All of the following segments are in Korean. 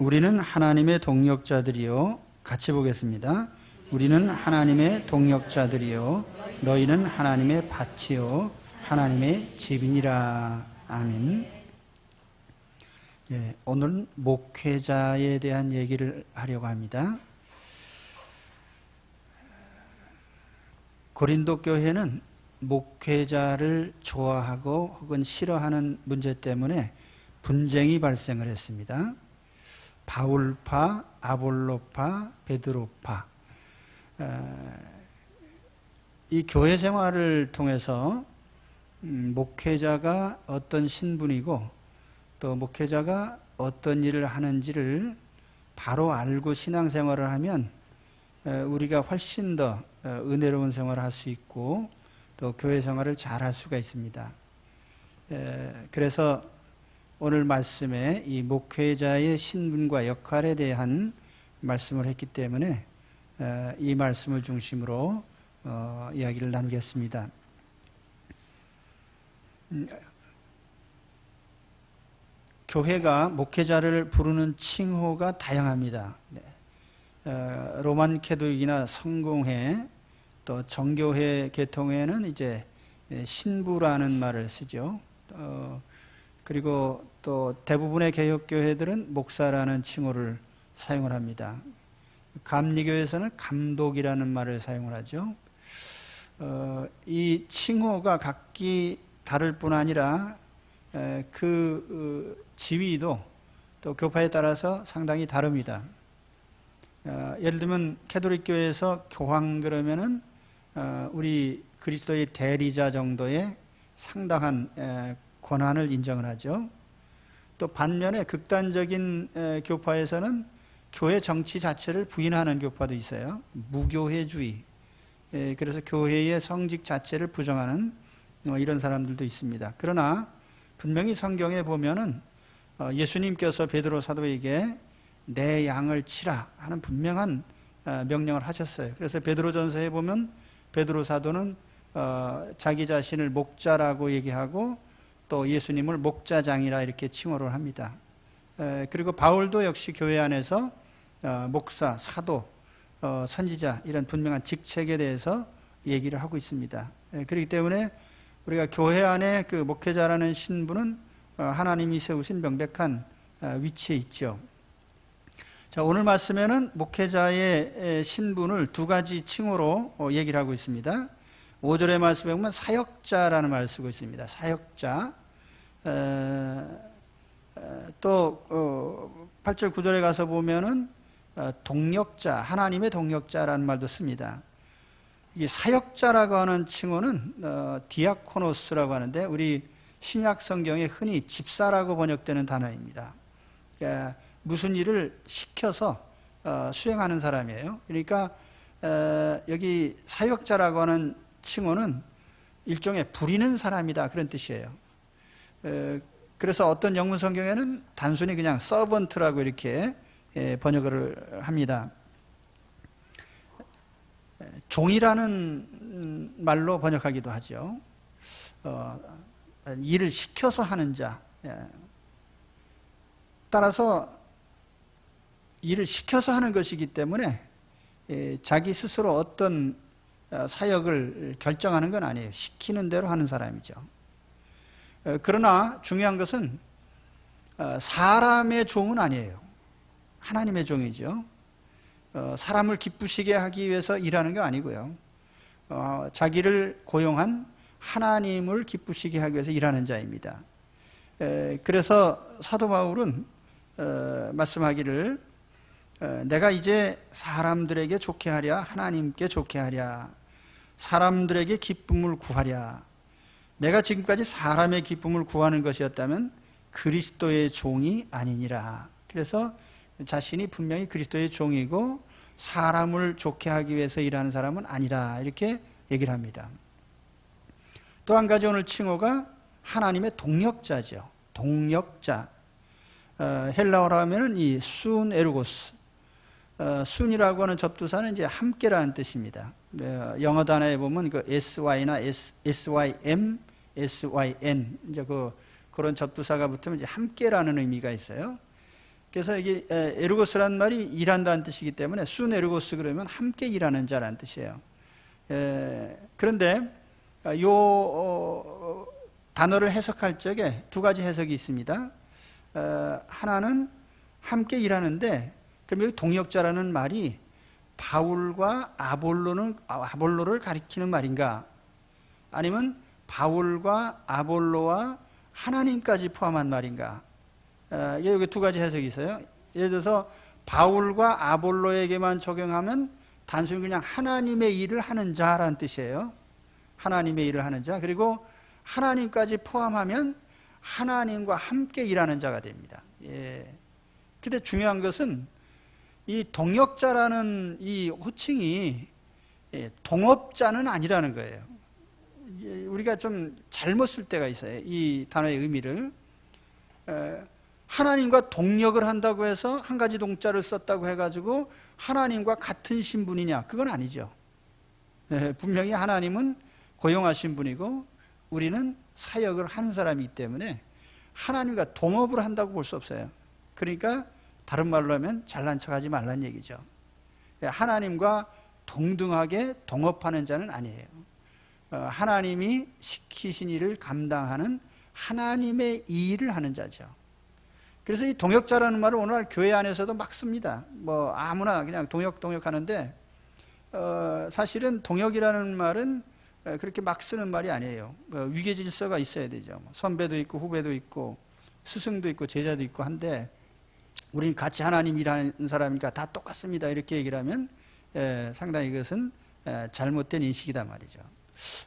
우리는 하나님의 동역자들이요. 같이 보겠습니다. 우리는 하나님의 동역자들이요. 너희는 하나님의 밭이요. 하나님의 집이니라. 아멘. 예, 오늘은 목회자에 대한 얘기를 하려고 합니다. 고린도 교회는 목회자를 좋아하고 혹은 싫어하는 문제 때문에 분쟁이 발생을 했습니다. 바울파, 아볼로파, 베드로파. 이 교회 생활을 통해서 목회자가 어떤 신분이고 또 목회자가 어떤 일을 하는지를 바로 알고 신앙생활을 하면 우리가 훨씬 더 은혜로운 생활을 할 수 있고 또 교회 생활을 잘 할 수가 있습니다. 그래서 오늘 말씀에 이 목회자의 신분과 역할에 대한 말씀을 했기 때문에 이 말씀을 중심으로 이야기를 나누겠습니다. 교회가 목회자를 부르는 칭호가 다양합니다. 로만 캐톨릭이나 성공회 또 정교회 계통회는 이제 신부라는 말을 쓰죠. 그리고 또 대부분의 개혁교회들은 목사라는 칭호를 사용을 합니다. 감리교에서는 감독이라는 말을 사용을 하죠. 이 칭호가 각기 다를 뿐 아니라 그 지위도 또 교파에 따라서 상당히 다릅니다. 예를 들면 캐톨릭 교회에서 교황 그러면은 우리 그리스도의 대리자 정도의 상당한 권한을 인정을 하죠. 또 반면에 극단적인 교파에서는 교회 정치 자체를 부인하는 교파도 있어요. 무교회주의. 그래서 교회의 성직 자체를 부정하는 이런 사람들도 있습니다. 그러나 분명히 성경에 보면은 예수님께서 베드로 사도에게 내 양을 치라 하는 분명한 명령을 하셨어요. 그래서 베드로전서에 보면 베드로 사도는 자기 자신을 목자라고 얘기하고 또 예수님을 목자장이라 이렇게 칭호를 합니다. 그리고 바울도 역시 교회 안에서 목사, 사도, 선지자 이런 분명한 직책에 대해서 얘기를 하고 있습니다. 그렇기 때문에 우리가 교회 안에 그 목회자라는 신분은 하나님이 세우신 명백한 위치에 있죠. 자, 오늘 말씀에는 목회자의 신분을 두 가지 칭호로 얘기를 하고 있습니다. 5절의 말씀에 보면 사역자라는 말을 쓰고 있습니다. 사역자. 또 8절 9절에 가서 보면은 동역자, 하나님의 동역자라는 말도 씁니다. 이게 사역자라고 하는 칭호는 디아코노스라고 하는데 우리 신약 성경에 흔히 집사라고 번역되는 단어입니다. 무슨 일을 시켜서 수행하는 사람이에요. 그러니까 여기 사역자라고 하는 칭호는 일종의 부리는 사람이다 그런 뜻이에요. 그래서 어떤 영문 성경에는 단순히 그냥 서번트라고 이렇게 번역을 합니다. 종이라는 말로 번역하기도 하죠. 일을 시켜서 하는 자. 따라서 일을 시켜서 하는 것이기 때문에 자기 스스로 어떤 사역을 결정하는 건 아니에요. 시키는 대로 하는 사람이죠. 그러나 중요한 것은 사람의 종은 아니에요. 하나님의 종이죠. 사람을 기쁘시게 하기 위해서 일하는 거 아니고요. 자기를 고용한 하나님을 기쁘시게 하기 위해서 일하는 자입니다. 그래서 사도 바울은 말씀하기를 내가 이제 사람들에게 좋게 하랴 하나님께 좋게 하랴 사람들에게 기쁨을 구하랴 내가 지금까지 사람의 기쁨을 구하는 것이었다면 그리스도의 종이 아니니라. 그래서 자신이 분명히 그리스도의 종이고 사람을 좋게 하기 위해서 일하는 사람은 아니라 이렇게 얘기를 합니다. 또 한 가지 오늘 칭호가 하나님의 동역자죠. 동역자. 헬라어로 하면은 이 순 에르고스. 순이라고 하는 접두사는 이제 함께라는 뜻입니다. 영어 단어에 보면 그 sy나 sym, syn 이제 그런 접두사가 붙으면 이제 함께라는 의미가 있어요. 그래서 이게 에르고스라는 말이 일한다는 뜻이기 때문에 순에르고스 그러면 함께 일하는 자라는 뜻이에요. 그런데 요 단어를 해석할 적에 두 가지 해석이 있습니다. 하나는 함께 일하는데, 그럼 여기 동역자라는 말이 바울과 아볼로를 가리키는 말인가? 아니면 바울과 아볼로와 하나님까지 포함한 말인가? 여기 두 가지 해석이 있어요. 예를 들어서 바울과 아볼로에게만 적용하면 단순히 그냥 하나님의 일을 하는 자라는 뜻이에요. 하나님의 일을 하는 자. 그리고 하나님까지 포함하면 하나님과 함께 일하는 자가 됩니다. 근데 중요한 것은 이 동역자라는 이 호칭이 동업자는 아니라는 거예요. 우리가 좀 잘못 쓸 때가 있어요. 이 단어의 의미를. 하나님과 동역을 한다고 해서 한 가지 동자를 썼다고 해가지고 하나님과 같은 신분이냐? 그건 아니죠. 분명히 하나님은 고용하신 분이고 우리는 사역을 하는 사람이기 때문에 하나님과 동업을 한다고 볼 수 없어요. 그러니까 다른 말로 하면 잘난 척하지 말란 얘기죠. 하나님과 동등하게 동업하는 자는 아니에요. 하나님이 시키신 일을 감당하는 하나님의 일을 하는 자죠. 그래서 이 동역자라는 말을 오늘날 교회 안에서도 막 씁니다. 뭐 아무나 그냥 동역하는데 사실은 동역이라는 말은 그렇게 막 쓰는 말이 아니에요. 위계 질서가 있어야 되죠. 선배도 있고 후배도 있고 스승도 있고 제자도 있고 한데 우리는 같이 하나님 일하는 사람이니까 다 똑같습니다. 이렇게 얘기를 하면 상당히 이것은 잘못된 인식이다 말이죠.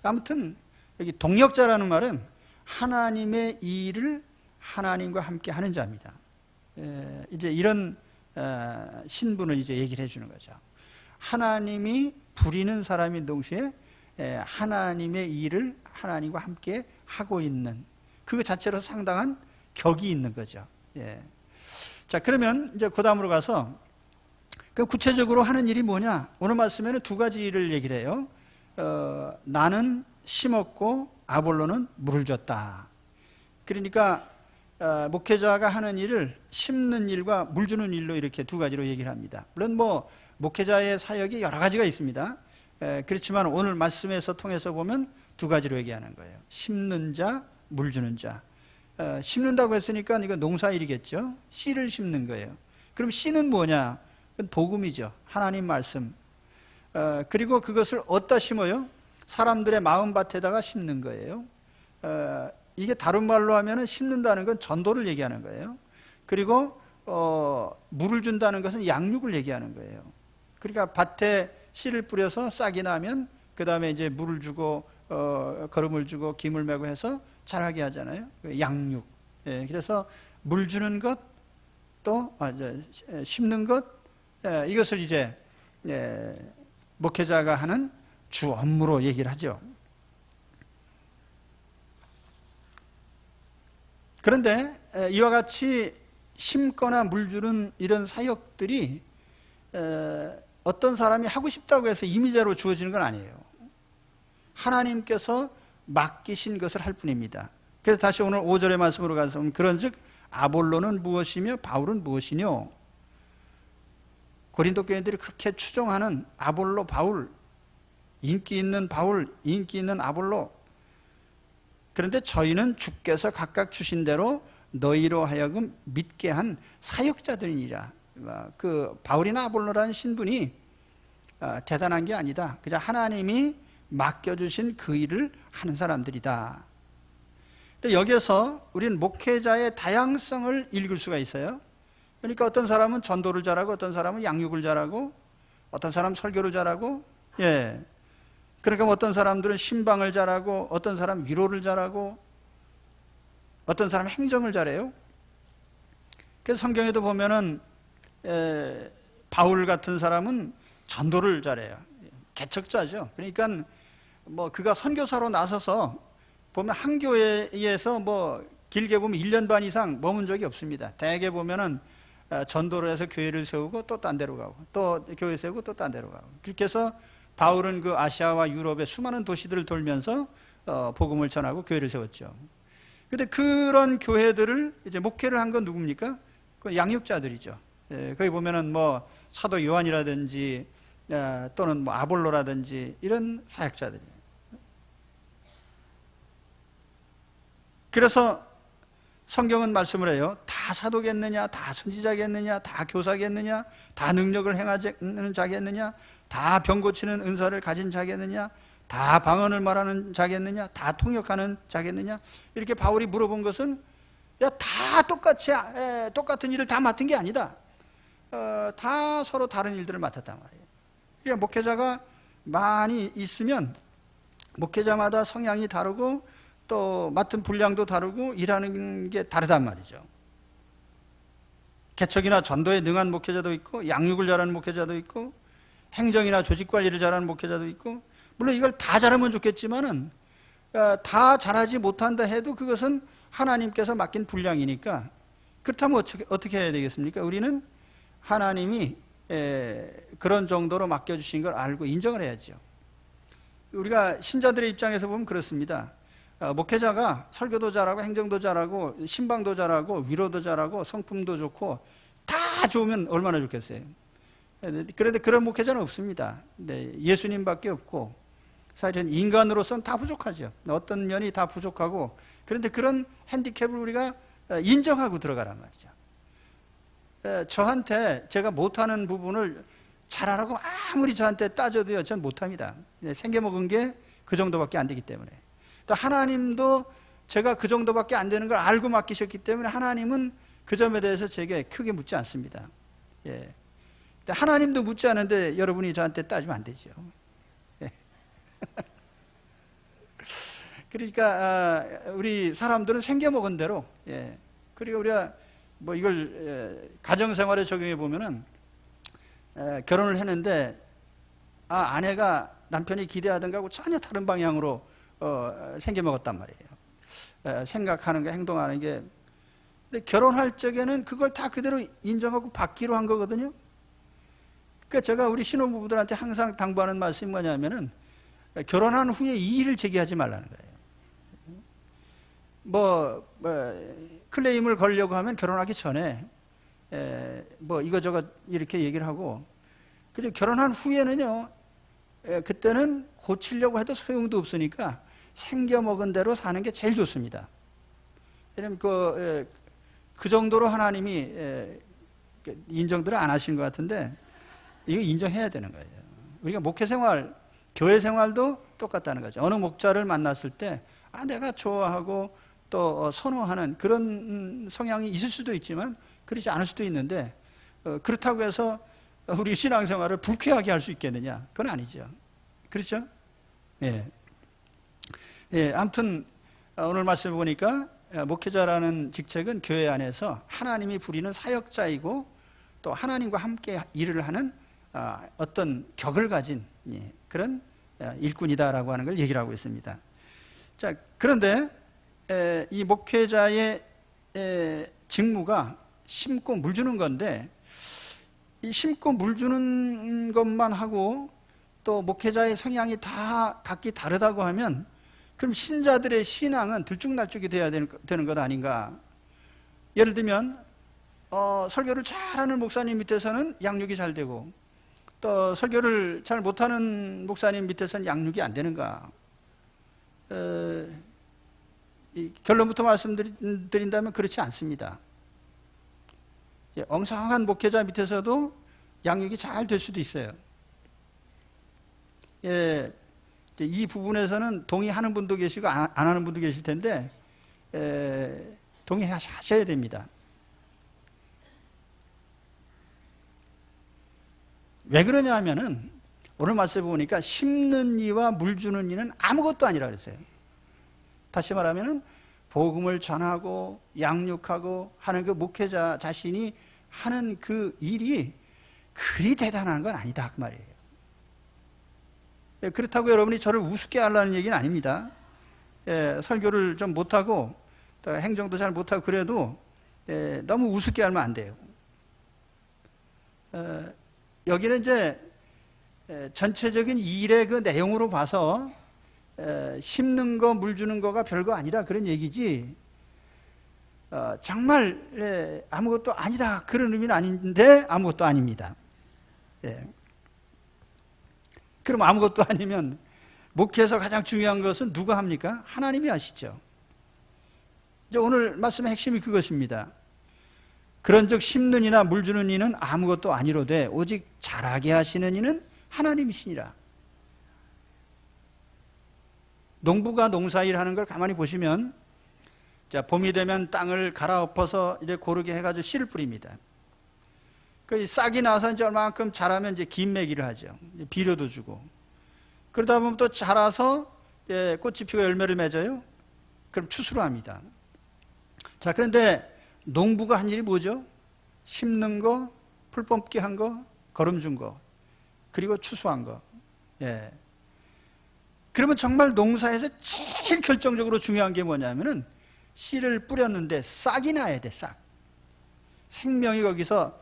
아무튼 여기 동역자라는 말은 하나님의 일을 하나님과 함께 하는 자입니다. 이제 이런 신분을 이제 얘기를 해주는 거죠. 하나님이 부리는 사람인 동시에 하나님의 일을 하나님과 함께 하고 있는 그 자체로 상당한 격이 있는 거죠. 자, 그러면 이제 그 다음으로 가서 그럼 구체적으로 하는 일이 뭐냐? 오늘 말씀에는 두 가지를 얘기를 해요. 나는 심었고 아볼로는 물을 줬다. 그러니까 목회자가 하는 일을 심는 일과 물 주는 일로 이렇게 두 가지로 얘기를 합니다. 물론 뭐 목회자의 사역이 여러 가지가 있습니다. 그렇지만 오늘 말씀에서 통해서 보면 두 가지로 얘기하는 거예요. 심는 자, 물 주는 자. 심는다고 했으니까 이거 농사일이겠죠. 씨를 심는 거예요. 그럼 씨는 뭐냐? 그건 복음이죠. 하나님 말씀. 그리고 그것을 어디다 심어요? 사람들의 마음밭에다가 심는 거예요. 이게 다른 말로 하면 심는다는 건 전도를 얘기하는 거예요. 그리고 물을 준다는 것은 양육을 얘기하는 거예요. 그러니까 밭에 씨를 뿌려서 싹이 나면 그 다음에 이제 물을 주고 거름을 주고 김을 메고 해서 자라게 하잖아요. 양육. 그래서 물 주는 것, 또 심는 것, 이것을 이제 목회자가 하는 주 업무로 얘기를 하죠. 그런데 이와 같이 심거나 물 주는 이런 사역들이 어떤 사람이 하고 싶다고 해서 임의자로 주어지는 건 아니에요. 하나님께서 맡기신 것을 할 뿐입니다. 그래서 다시 오늘 5절의 말씀으로 가서 그런즉 아볼로는 무엇이며 바울은 무엇이뇨? 고린도 교인들이 그렇게 추종하는 아볼로, 바울, 인기 있는 바울, 인기 있는 아볼로. 그런데 저희는 주께서 각각 주신 대로 너희로 하여금 믿게 한 사역자들이니라. 그 바울이나 아볼로라는 신분이 대단한 게 아니다. 그저 하나님이 맡겨주신 그 일을 하는 사람들이다. 근데 여기서 우리는 목회자의 다양성을 읽을 수가 있어요. 그러니까 어떤 사람은 전도를 잘하고, 어떤 사람은 양육을 잘하고, 어떤 사람은 설교를 잘하고, 그러니까 어떤 사람들은 신방을 잘하고, 어떤 사람은 위로를 잘하고, 어떤 사람은 행정을 잘해요. 그래서 성경에도 보면은 바울 같은 사람은 전도를 잘해요. 개척자죠. 그러니까 뭐 그가 선교사로 나서서 보면 한 교회에서 뭐 길게 보면 1년 반 이상 머문 적이 없습니다. 대개 보면은 전도를 해서 교회를 세우고 또 딴 데로 가고, 또 교회 세우고 또 딴 데로 가고. 그렇게 해서 바울은 그 아시아와 유럽의 수많은 도시들을 돌면서 복음을 전하고 교회를 세웠죠. 근데 그런 교회들을 이제 목회를 한 건 누굽니까? 그 양육자들이죠. 거기 보면은 뭐 사도 요한이라든지 또는 뭐 아볼로라든지 이런 사역자들이에요. 그래서 성경은 말씀을 해요. 다 사도겠느냐, 다 선지자겠느냐, 다 교사겠느냐, 다 능력을 행하는 자겠느냐, 다 병 고치는 은사를 가진 자겠느냐, 다 방언을 말하는 자겠느냐, 다 통역하는 자겠느냐. 이렇게 바울이 물어본 것은 다 똑같은 일을 다 맡은 게 아니다. 다 서로 다른 일들을 맡았단 말이에요. 그러니까 목회자가 많이 있으면 목회자마다 성향이 다르고 또 맡은 분량도 다르고 일하는 게 다르단 말이죠. 개척이나 전도에 능한 목회자도 있고 양육을 잘하는 목회자도 있고 행정이나 조직 관리를 잘하는 목회자도 있고, 물론 이걸 다 잘하면 좋겠지만은 다 잘하지 못한다 해도 그것은 하나님께서 맡긴 분량이니까, 그렇다면 어떻게 해야 되겠습니까? 우리는 하나님이 그런 정도로 맡겨주신 걸 알고 인정을 해야죠. 우리가 신자들의 입장에서 보면 그렇습니다. 목회자가 설교도 잘하고 행정도 잘하고 신방도 잘하고 위로도 잘하고 성품도 좋고 다 좋으면 얼마나 좋겠어요. 그런데 그런 목회자는 없습니다. 예수님밖에 없고 사실은 인간으로서는 다 부족하죠. 어떤 면이 다 부족하고, 그런데 그런 핸디캡을 우리가 인정하고 들어가란 말이죠. 저한테 제가 못하는 부분을 잘하라고 아무리 저한테 따져도요, 전 못합니다. 생겨먹은 게 그 정도밖에 안 되기 때문에. 또 하나님도 제가 그 정도밖에 안 되는 걸 알고 맡기셨기 때문에 하나님은 그 점에 대해서 제게 크게 묻지 않습니다. 하나님도 묻지 않은데 여러분이 저한테 따지면 안 되죠. 그러니까 우리 사람들은 생겨먹은 대로, 그리고 우리가 뭐 이걸 가정생활에 적용해 보면은 결혼을 했는데 아내가 남편이 기대하던 거하고 전혀 다른 방향으로 생겨먹었단 말이에요. 생각하는 게, 행동하는 게. 근데 결혼할 적에는 그걸 다 그대로 인정하고 받기로 한 거거든요. 그러니까 제가 우리 신혼부부들한테 항상 당부하는 말씀이 뭐냐면은 결혼한 후에 이의를 제기하지 말라는 거예요. 클레임을 걸려고 하면 결혼하기 전에 이거저거 이렇게 얘기를 하고, 그리고 결혼한 후에는요, 그때는 고치려고 해도 소용도 없으니까 생겨먹은 대로 사는 게 제일 좋습니다. 왜냐면 그 정도로 하나님이 인정들을 안 하시는 것 같은데, 이거 인정해야 되는 거예요. 우리가 목회 생활, 교회 생활도 똑같다는 거죠. 어느 목자를 만났을 때 내가 좋아하고 또 선호하는 그런 성향이 있을 수도 있지만 그렇지 않을 수도 있는데, 그렇다고 해서 우리 신앙생활을 불쾌하게 할 수 있겠느냐? 그건 아니죠. 그렇죠? 아무튼 오늘 말씀 보니까 목회자라는 직책은 교회 안에서 하나님이 부리는 사역자이고 또 하나님과 함께 일을 하는 어떤 격을 가진 그런 일꾼이다라고 하는 걸 얘기를 하고 있습니다. 자, 그런데 이 목회자의 직무가 심고 물 주는 건데, 이 심고 물 주는 것만 하고 또 목회자의 성향이 다 각기 다르다고 하면, 그럼 신자들의 신앙은 들쭉날쭉이 돼야 되는 것 아닌가? 예를 들면 설교를 잘하는 목사님 밑에서는 양육이 잘 되고, 또 설교를 잘 못하는 목사님 밑에서는 양육이 안 되는가? 결론부터 말씀드린다면 그렇지 않습니다. 엉성한 목회자 밑에서도 양육이 잘 될 수도 있어요. 이 부분에서는 동의하는 분도 계시고 안 하는 분도 계실 텐데 동의하셔야 됩니다. 왜 그러냐 하면은 오늘 말씀에 보니까 심는 이와 물 주는 이는 아무것도 아니라 그랬어요. 다시 말하면은 복음을 전하고 양육하고 하는 그 목회자 자신이 하는 그 일이 그리 대단한 건 아니다 그 말이에요. 그렇다고 여러분이 저를 우습게 하려는 얘기는 아닙니다. 설교를 좀 못하고 또 행정도 잘 못하고 그래도 너무 우습게 하면 안 돼요. 여기는 이제 전체적인 일의 그 내용으로 봐서 심는 거 물 주는 거가 별거 아니라 그런 얘기지, 정말 아무것도 아니다 그런 의미는 아닌데 아무것도 아닙니다. 예. 그럼 아무것도 아니면 목회에서 가장 중요한 것은 누가 합니까? 하나님이 하시죠. 이제 오늘 말씀의 핵심이 그것입니다. 그런즉 심는 이나 물 주는 이는 아무것도 아니로되 오직 자라게 하시는 이는 하나님이시니라. 농부가 농사일 하는 걸 가만히 보시면, 자, 봄이 되면 땅을 갈아엎어서 이제 고르게 해가지고 씨를 뿌립니다. 그 싹이 나서 이제 얼마만큼 자라면 이제 김매기를 하죠. 비료도 주고. 그러다 보면 또 자라서 꽃이 피고 열매를 맺어요. 그럼 추수를 합니다. 자, 그런데 농부가 한 일이 뭐죠? 심는 거, 풀 뽑기 한 거, 거름 준 거, 그리고 추수한 거. 예. 그러면 정말 농사에서 제일 결정적으로 중요한 게 뭐냐면은 씨를 뿌렸는데 싹이 나야 돼, 싹. 생명이 거기서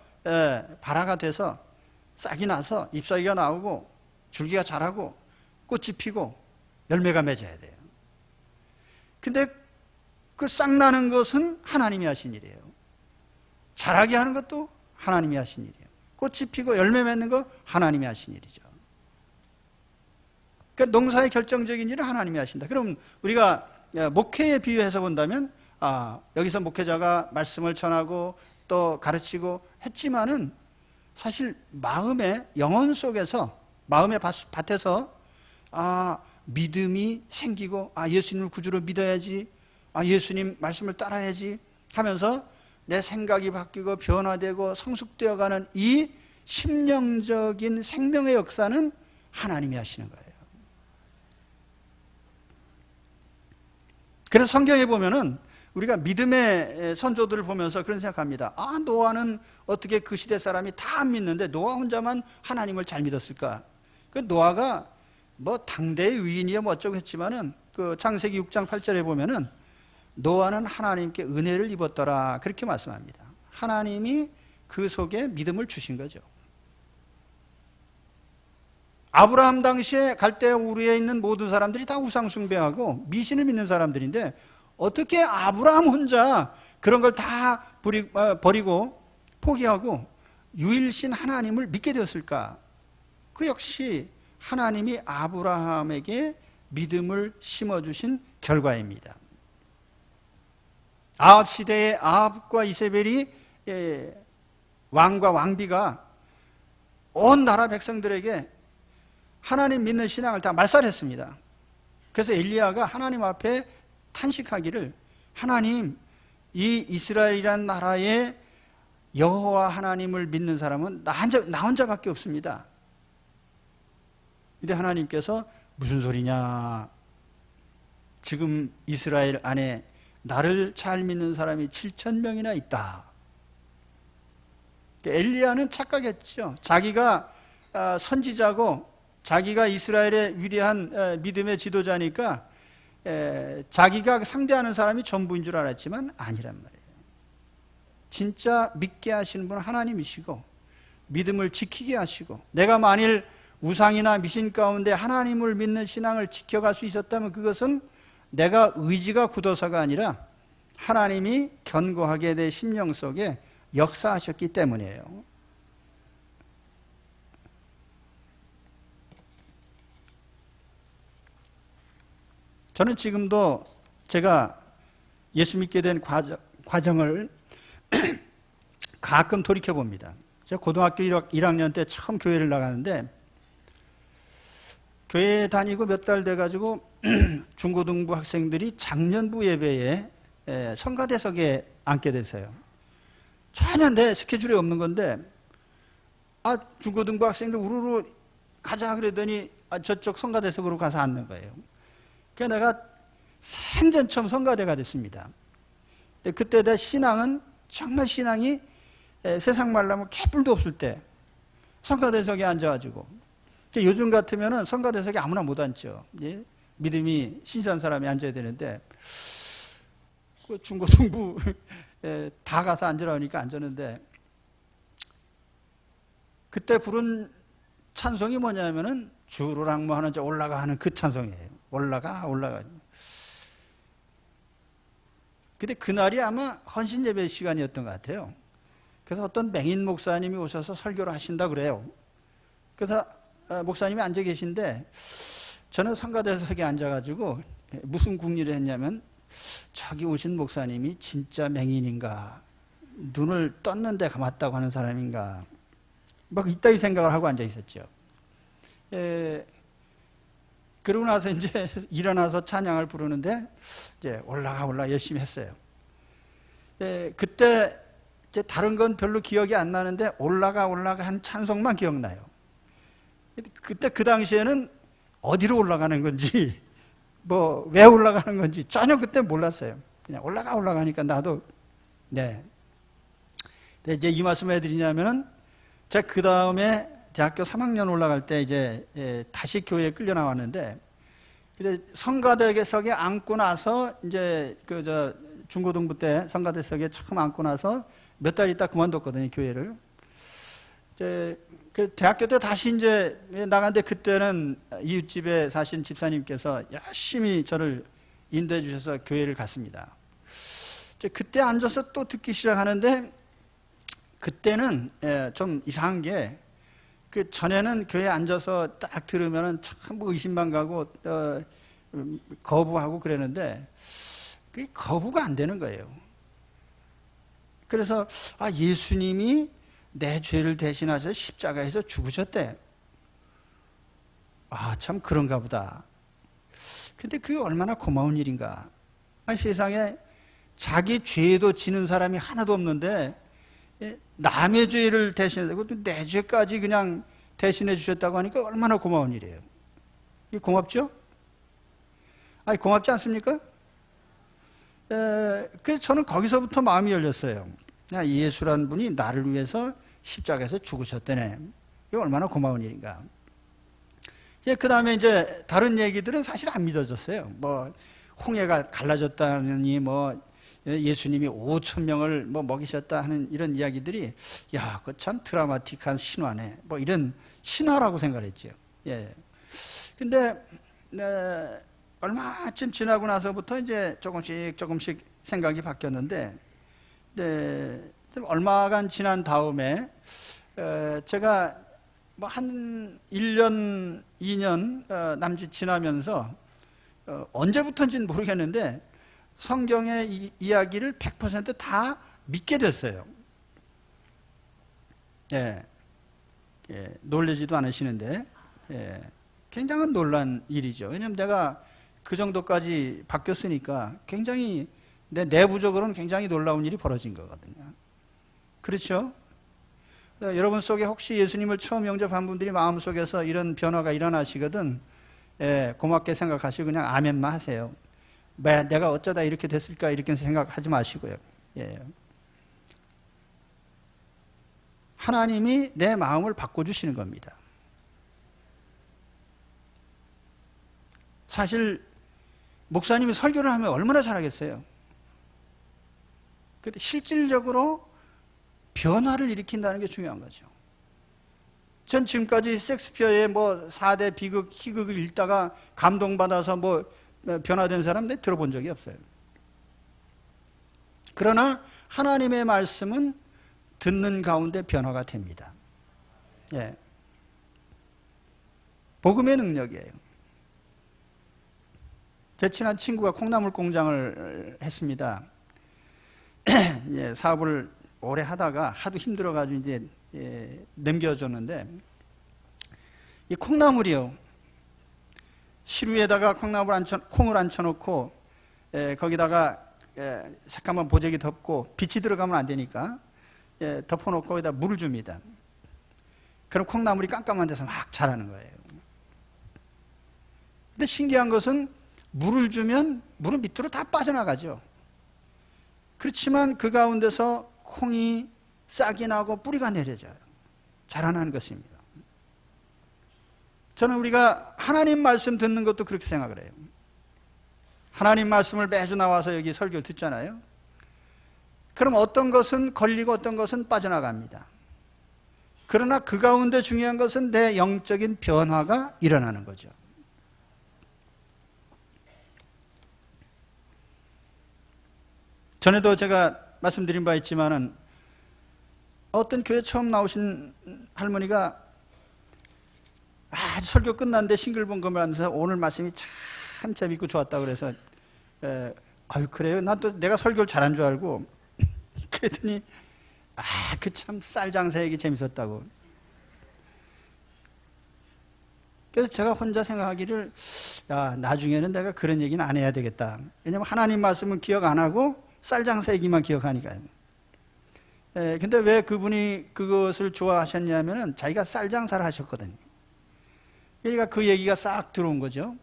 발화가 돼서 싹이 나서 잎사귀가 나오고 줄기가 자라고 꽃이 피고 열매가 맺어야 돼요. 근데 그 싹 나는 것은 하나님이 하신 일이에요. 자라게 하는 것도 하나님이 하신 일이에요. 꽃이 피고 열매 맺는 거 하나님이 하신 일이죠. 그러니까 농사의 결정적인 일을 하나님이 하신다. 그럼 우리가 목회에 비유해서 본다면, 여기서 목회자가 말씀을 전하고 또 가르치고 했지만은 사실 마음의 영혼 속에서, 마음의 밭에서 믿음이 생기고, 예수님을 구주로 믿어야지, 예수님 말씀을 따라야지 하면서 내 생각이 바뀌고 변화되고 성숙되어가는 이 심령적인 생명의 역사는 하나님이 하시는 거예요. 그래서 성경에 보면은 우리가 믿음의 선조들을 보면서 그런 생각합니다. 노아는 어떻게 그 시대 사람이 다 안 믿는데 노아 혼자만 하나님을 잘 믿었을까? 그 노아가 뭐 당대의 의인이야 뭐 어쩌고 했지만은 그 창세기 6장 8절에 보면은 노아는 하나님께 은혜를 입었더라 그렇게 말씀합니다. 하나님이 그 속에 믿음을 주신 거죠. 아브라함 당시에 갈대아 우르에 있는 모든 사람들이 다 우상 숭배하고 미신을 믿는 사람들인데 어떻게 아브라함 혼자 그런 걸 다 버리고 포기하고 유일신 하나님을 믿게 되었을까? 그 역시 하나님이 아브라함에게 믿음을 심어주신 결과입니다. 아합 시대에 아합과 이세벨이 왕과 왕비가 온 나라 백성들에게 하나님 믿는 신앙을 다 말살했습니다. 그래서 엘리야가 하나님 앞에 탄식하기를, 하나님, 이 이스라엘이란 나라에 여호와 하나님을 믿는 사람은 나 혼자밖에 없습니다. 근데 하나님께서 무슨 소리냐? 지금 이스라엘 안에 나를 잘 믿는 사람이 7,000명이나 있다. 엘리야는 착각했죠. 자기가 선지자고 자기가 이스라엘의 위대한 믿음의 지도자니까 자기가 상대하는 사람이 전부인 줄 알았지만 아니란 말이에요. 진짜 믿게 하시는 분은 하나님이시고 믿음을 지키게 하시고, 내가 만일 우상이나 미신 가운데 하나님을 믿는 신앙을 지켜갈 수 있었다면 그것은 내가 의지가 굳어서가 아니라 하나님이 견고하게 내 심령 속에 역사하셨기 때문이에요. 저는 지금도 제가 예수 믿게 된 과정을 가끔 돌이켜봅니다. 제가 고등학교 1학년 때 처음 교회를 나가는데 교회 다니고 몇 달 돼가지고 중고등부 학생들이 작년부 예배에 성가대석에 앉게 됐어요. 전혀 내 스케줄이 없는 건데 중고등부 학생들 우르르 가자 그러더니 저쪽 성가대석으로 가서 앉는 거예요. 그래서 내가 생전 처음 성가대가 됐습니다. 근데 그때 내 신앙은 정말 신앙이 세상 말로 개뿔도 없을 때 성가대석에 앉아가지고, 요즘 같으면은 성가대석에 아무나 못 앉죠. 예? 믿음이 신실한 사람이 앉아야 되는데 그 중고등부 다 가서 앉으라 하니까 앉았는데, 그때 부른 찬송이 뭐냐면은 주로랑모 하는 올라가 하는 그 찬송이에요. 올라가. 근데 그날이 아마 헌신 예배 시간이었던 것 같아요. 그래서 어떤 맹인 목사님이 오셔서 설교를 하신다 그래요. 그래서 목사님이 앉아 계신데 저는 성가대석에 앉아가지고 무슨 궁리를 했냐면 저기 오신 목사님이 진짜 맹인인가, 눈을 떴는데 감았다고 하는 사람인가, 막 이따위 생각을 하고 앉아 있었죠. 그러고 나서 이제 일어나서 찬양을 부르는데 이제 올라가 열심히 했어요. 그때 이제 다른 건 별로 기억이 안 나는데 올라가 한 찬송만 기억나요. 그때 그 당시에는 어디로 올라가는 건지 뭐 왜 올라가는 건지 전혀 그때 몰랐어요. 그냥 올라가니까 나도 네. 근데 이제 이 말씀을 해드리냐면은 제가 그 다음에 대학교 3학년 올라갈 때 이제 다시 교회에 끌려 나왔는데, 근데 성가대석에 앉고 나서 이제 중고등부 때 성가대석에 처음 앉고 나서 몇 달 있다 그만뒀거든요, 교회를. 이제 그 대학교 때 다시 이제 나갔는데 그때는 이웃집에 사신 집사님께서 열심히 저를 인도해 주셔서 교회를 갔습니다. 이제 그때 앉아서 또 듣기 시작하는데 그때는 좀 이상한 게 그 전에는 교회에 앉아서 딱 들으면은 참 의심만 가고 거부하고 그랬는데 그게 거부가 안 되는 거예요. 그래서 예수님이 내 죄를 대신하셔서 십자가에서 죽으셨대. 참 그런가 보다. 근데 그게 얼마나 고마운 일인가. 세상에 자기 죄도 지는 사람이 하나도 없는데 남의 죄를 대신해, 그것도 내 죄까지 그냥 대신해 주셨다고 하니까 얼마나 고마운 일이에요. 이게 고맙죠? 고맙지 않습니까? 그래서 저는 거기서부터 마음이 열렸어요. 예수란 분이 나를 위해서 십자가에서 죽으셨다네. 이게 얼마나 고마운 일인가. 그 다음에 이제 다른 얘기들은 사실 안 믿어졌어요. 뭐 홍해가 갈라졌다느니 뭐 예수님이 5,000명을 뭐 먹이셨다 하는 이런 이야기들이 그거 참 드라마틱한 신화네. 뭐 이런 신화라고 생각했죠. 근데 얼마쯤 지나고 나서부터 이제 조금씩 생각이 바뀌었는데, 얼마간 지난 다음에 제가 뭐 한 1년, 2년 남짓 지나면서 언제부터인지는 모르겠는데 성경의 이야기를 100% 다 믿게 됐어요. 놀라지도 않으시는데 굉장한 놀란 일이죠. 왜냐하면 내가 그 정도까지 바뀌었으니까 굉장히 내부적으로는 굉장히 놀라운 일이 벌어진 거거든요. 그렇죠? 여러분 속에 혹시 예수님을 처음 영접한 분들이 마음속에서 이런 변화가 일어나시거든 고맙게 생각하시고 그냥 아멘만 하세요. 내가 어쩌다 이렇게 됐을까 이렇게 생각하지 마시고요. 하나님이 내 마음을 바꿔주시는 겁니다. 사실 목사님이 설교를 하면 얼마나 잘하겠어요. 근데 실질적으로 변화를 일으킨다는 게 중요한 거죠. 전 지금까지 셰익스피어의 뭐 4대 비극, 희극을 읽다가 감동받아서 뭐 변화된 사람 내 들어본 적이 없어요. 그러나 하나님의 말씀은 듣는 가운데 변화가 됩니다. 복음의 능력이에요. 제 친한 친구가 콩나물 공장을 했습니다. 사업을 오래 하다가 하도 힘들어가지고 이제 넘겨줬는데, 이 콩나물이요, 시루에다가 콩을 앉혀놓고 거기다가 새까만 보재기 덮고 빛이 들어가면 안 되니까 덮어놓고 거기다 물을 줍니다. 그럼 콩나물이 깜깜한 데서 막 자라는 거예요. 근데 신기한 것은 물을 주면 물은 밑으로 다 빠져나가죠. 그렇지만 그 가운데서 콩이 싹이 나고 뿌리가 내려져요. 자라나는 것입니다. 저는 우리가 하나님 말씀 듣는 것도 그렇게 생각을 해요. 하나님 말씀을 매주 나와서 여기 설교 듣잖아요. 그럼 어떤 것은 걸리고 어떤 것은 빠져나갑니다. 그러나 그 가운데 중요한 것은 내 영적인 변화가 일어나는 거죠. 전에도 제가 말씀드린 바 있지만은 어떤 교회 처음 나오신 할머니가 설교 끝났는데 싱글벙글 하면서 오늘 말씀이 참 재밌고 좋았다고 그래서 아유 그래요? 난 또 내가 설교를 잘한 줄 알고 그랬더니 그 참 쌀 장사 얘기 재밌었다고. 그래서 제가 혼자 생각하기를 나중에는 내가 그런 얘기는 안 해야 되겠다. 왜냐면 하나님 말씀은 기억 안 하고 쌀 장사 얘기만 기억하니까요. 근데 왜 그분이 그것을 좋아하셨냐면은 자기가 쌀 장사를 하셨거든요. 그러니까 그 얘기가 싹 들어온 거죠.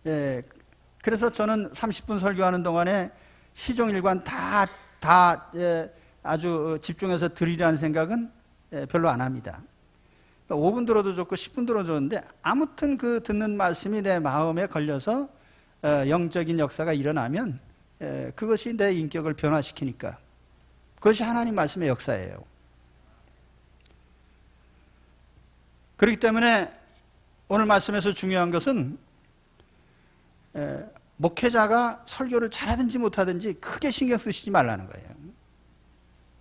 그래서 저는 30분 설교하는 동안에 시종일관 다 아주 집중해서 들으라는 생각은 별로 안 합니다. 5분 들어도 좋고 10분 들어도 좋은데 아무튼 그 듣는 말씀이 내 마음에 걸려서 영적인 역사가 일어나면 그것이 내 인격을 변화시키니까 그것이 하나님 말씀의 역사예요. 그렇기 때문에 오늘 말씀에서 중요한 것은 목회자가 설교를 잘하든지 못하든지 크게 신경 쓰시지 말라는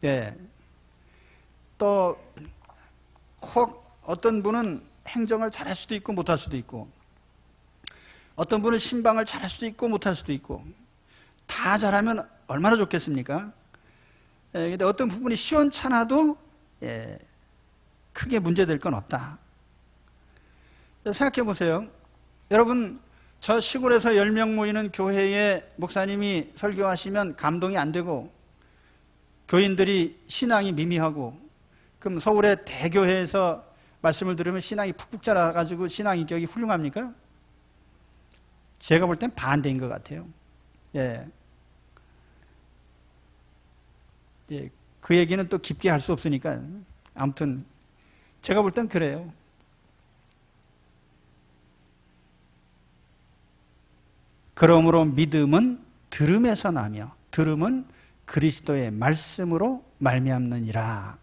거예요. 또 혹 어떤 분은 행정을 잘할 수도 있고 못할 수도 있고 어떤 분은 신방을 잘할 수도 있고 못할 수도 있고 다 잘하면 얼마나 좋겠습니까? 근데 어떤 부분이 시원찮아도 크게 문제될 건 없다. 생각해 보세요. 여러분 저 시골에서 10명 모이는 교회에 목사님이 설교하시면 감동이 안 되고 교인들이 신앙이 미미하고 그럼 서울의 대교회에서 말씀을 들으면 신앙이 푹푹 자라가지고 신앙 인격이 훌륭합니까? 제가 볼 땐 반대인 것 같아요. 그 얘기는 또 깊게 할 수 없으니까 아무튼 제가 볼 땐 그래요. 그러므로 믿음은 들음에서 나며 들음은 그리스도의 말씀으로 말미암느니라.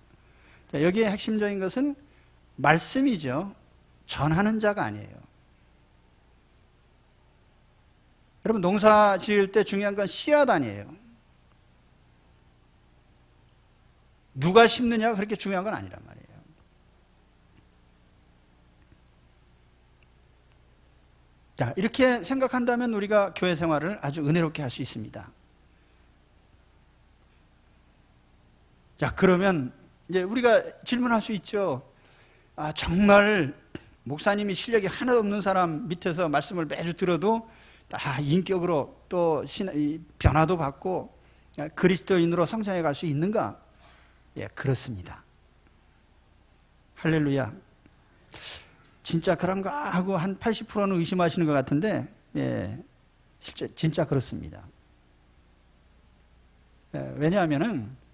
여기에 핵심적인 것은 말씀이죠. 전하는 자가 아니에요. 여러분 농사 지을 때 중요한 건 씨앗 아니에요. 누가 심느냐가 그렇게 중요한 건 아니란 말이에요. 자, 이렇게 생각한다면 우리가 교회 생활을 아주 은혜롭게 할 수 있습니다. 자, 그러면 이제 우리가 질문할 수 있죠. 정말 목사님이 실력이 하나도 없는 사람 밑에서 말씀을 매주 들어도 인격으로 또 변화도 받고 그리스도인으로 성장해 갈 수 있는가? 그렇습니다. 할렐루야. 진짜 그런가 하고 한 80%는 의심하시는 것 같은데 실제 진짜 그렇습니다. 왜냐하면은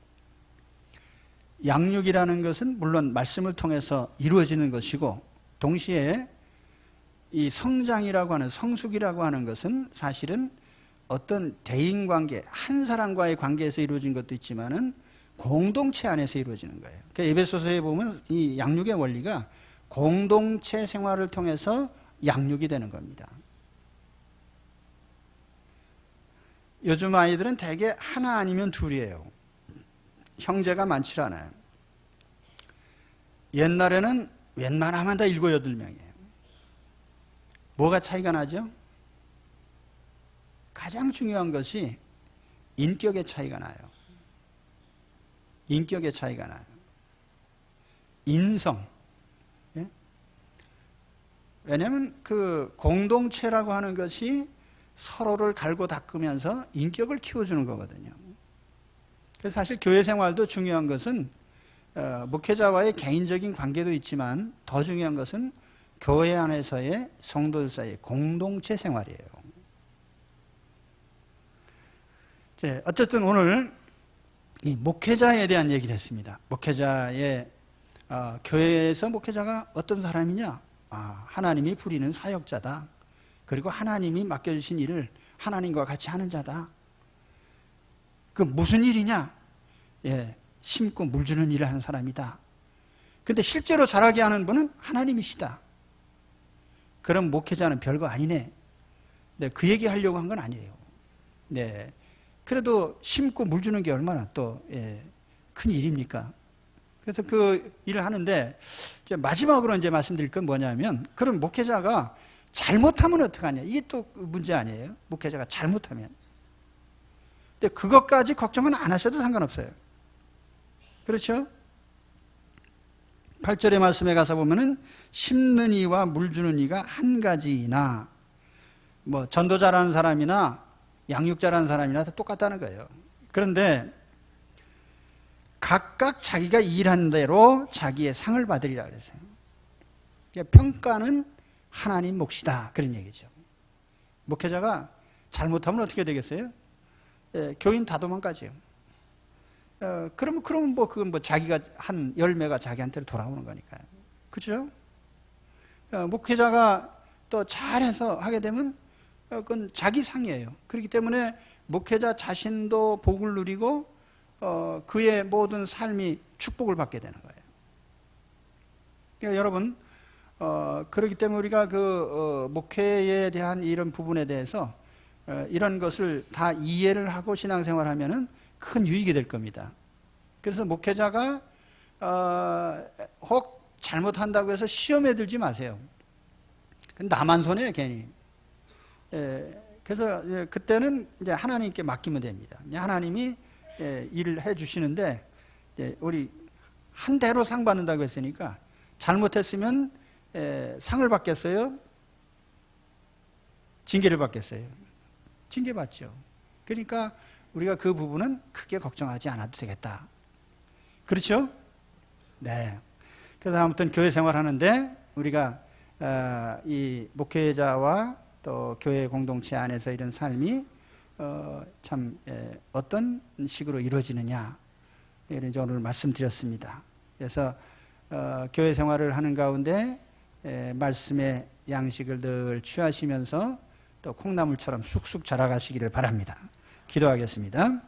양육이라는 것은 물론 말씀을 통해서 이루어지는 것이고 동시에 이 성장이라고 하는 성숙이라고 하는 것은 사실은 어떤 대인관계, 한 사람과의 관계에서 이루어진 것도 있지만은 공동체 안에서 이루어지는 거예요. 그러니까 에베소서에 보면 이 양육의 원리가 공동체 생활을 통해서 양육이 되는 겁니다. 요즘 아이들은 대개 하나 아니면 둘이에요. 형제가 많지 않아요. 옛날에는 웬만하면 다 7, 8명이에요. 뭐가 차이가 나죠? 가장 중요한 것이 인격의 차이가 나요. 인격의 차이가 나요. 인성. 왜냐하면 그 공동체라고 하는 것이 서로를 갈고 닦으면서 인격을 키워주는 거거든요. 그래서 사실 교회 생활도 중요한 것은 목회자와의 개인적인 관계도 있지만 더 중요한 것은 교회 안에서의 성도들 사이의 공동체 생활이에요. 어쨌든 오늘 이 목회자에 대한 얘기를 했습니다. 목회자의 교회에서 목회자가 어떤 사람이냐? 하나님이 부리는 사역자다. 그리고 하나님이 맡겨주신 일을 하나님과 같이 하는 자다. 그 무슨 일이냐? 심고 물 주는 일을 하는 사람이다. 근데 실제로 잘하게 하는 분은 하나님이시다. 그럼 목회자는 별거 아니네. 그 얘기 하려고 한 건 아니에요. 그래도 심고 물 주는 게 얼마나 또 큰 일입니까? 그래서 그 일을 하는데 이제 마지막으로 이제 말씀드릴 건 뭐냐면, 그런 목회자가 잘못하면 어떡하냐, 이게 또 문제 아니에요? 목회자가 잘못하면. 근데 그것까지 걱정은 안 하셔도 상관없어요. 그렇죠? 8절의 말씀에 가서 보면은 심는 이와 물 주는 이가 한 가지이나, 뭐 전도자라는 사람이나 양육자라는 사람이나 다 똑같다는 거예요. 그런데 각각 자기가 일한 대로 자기의 상을 받으리라 그랬어요. 그러니까 평가는 하나님 몫이다, 그런 얘기죠. 목회자가 잘못하면 어떻게 되겠어요? 교인 다 도망가죠. 그러면 그건 뭐 자기가 한 열매가 자기한테로 돌아오는 거니까요. 그렇죠? 목회자가 또 잘해서 하게 되면 그건 자기 상이에요. 그렇기 때문에 목회자 자신도 복을 누리고 그의 모든 삶이 축복을 받게 되는 거예요. 그러니까 여러분, 그렇기 때문에 우리가 목회에 대한 이런 부분에 대해서 이런 것을 다 이해를 하고 신앙생활하면은 큰 유익이 될 겁니다. 그래서 목회자가 혹 잘못한다고 해서 시험에 들지 마세요. 나만 손해요, 괜히. 그래서 그때는 이제 하나님께 맡기면 됩니다. 하나님이 일을 해주시는데, 우리 한 대로 상 받는다고 했으니까 잘못했으면 상을 받겠어요? 징계를 받겠어요? 징계 받죠. 그러니까 우리가 그 부분은 크게 걱정하지 않아도 되겠다. 그렇죠? 네. 그래서 아무튼 교회 생활하는데 우리가 이 목회자와 또 교회 공동체 안에서 이런 삶이 참 어떤 식으로 이루어지느냐, 이런 오늘 말씀드렸습니다. 그래서 교회 생활을 하는 가운데 말씀의 양식을 늘 취하시면서 또 콩나물처럼 쑥쑥 자라가시기를 바랍니다. 기도하겠습니다.